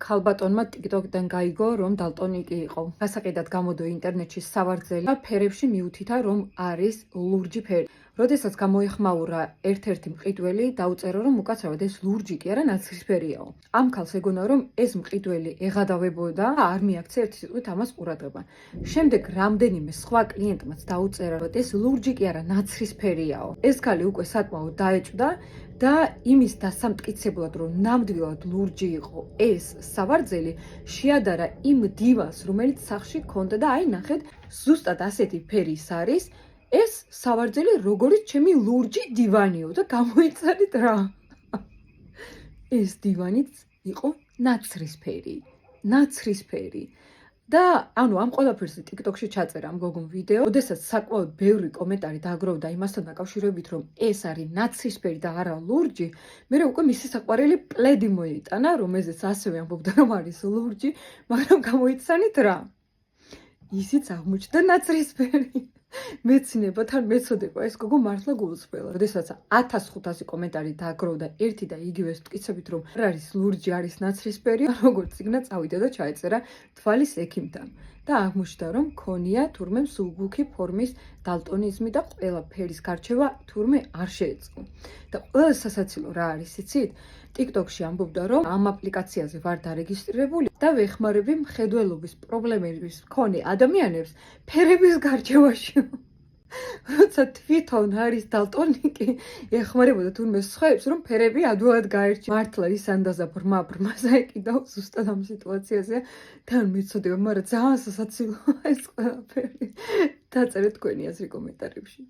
ხალბატონმა TikTok-დან გაიგო, რომ დალტონიკი იყო. გასაყიდად გამოდო ინტერნეტში სავარძელი და ფერებში მიუთითა, რომ არის ლურჯი ფერი. როდესაც გამოეხმაურა ერთ-ერთი მყიდველი, დაუწერა, რომ უკაცრავად ეს ლურჯი კი არა, ნაცრისფერიაო. ამ ქალს ეგონა, რომ ეს მყიდველი ეღადავებოდა და არ მიაქცია ერთი სიტყვით ამას ყურადღება. შემდეგ რამდენიმე სხვა კლიენტმაც დაუწერა, რომ ეს ლურჯი კი არა, ნაცრისფერიაო. ეს ქალი უკვე საკმაოდ დაეჭვდა და იმის დასამტკიცებლად, რომ ნამდვილად ლურჯი იყო ეს სავარძელი, შეადარა იმ დივანს, რომელიც სახლში ჰქონდა და აი ნახეთ, ზუსტად ასეთი ფერის არის ეს სავარძელი, როგორც ჩემი ლურჯი დივანიო და გამოიცადეთ რა. ეს დივანიც იყო ნაცრისფერი. და ანუ ამ ყველაფერს TikTok-ში ჩაწერა ამ გოგომ ვიდეო, ოდესაც საკმაოდ ბევრი კომენტარი დააგროვდა იმასთან დაკავშირებით, რომ ეს არის ნაცრისფერი და არა ლურჯი, მერე უკვე მისი საყვარელი პლედი მოიტანა, რომელზეც ასევე ამბობდა, რომ არის ლურჯი, მაგრამ გამოიცანით რა. ისიც აღმოჩნდა ნაცრისფერი. მეცნებათან მეწოდება ეს გოგო მართლა გულწრფელა. როდესაც 1500 კომენტარი დააგროვდა ერთი და იგივეს მტკიცებით, რომ არ არის ლურჯი, არის ნაცრისფერი, როგორც წიგნა წავიდა და ჩაეწერა თვალის ექიმთან. და აღმოჩნდა, რომ ქონია თურმე მსუბუქი ფორმის დალტონიზმი და ყველა ფერის გარჩევა თურმე არ შეეძლო. და ყველა სასაცილო რა არის, იცით? TikTok-ში ამბობდა, რომ ამ აპლიკაციაზე ვარ დარეგისტრირებული და ვეხმარები მხედველობის პრობლემების მქონე ადამიანებს ფერების გარჩევაში. როცა თვითონ არის დალტონიკი, ეხმარებოდა თურმე სხვაებს, რომ ფერები ადვილად გაერჩია. მართლა ის ანდაზა ბრმას აეკიდაო ზუსტად ამ სიტუაციაზე. თან მეწოდება, მაგრამ ძალიან სასაცილოა ეს ყველაფერი. დაწერეთ თქვენი აზრი კომენტარებში.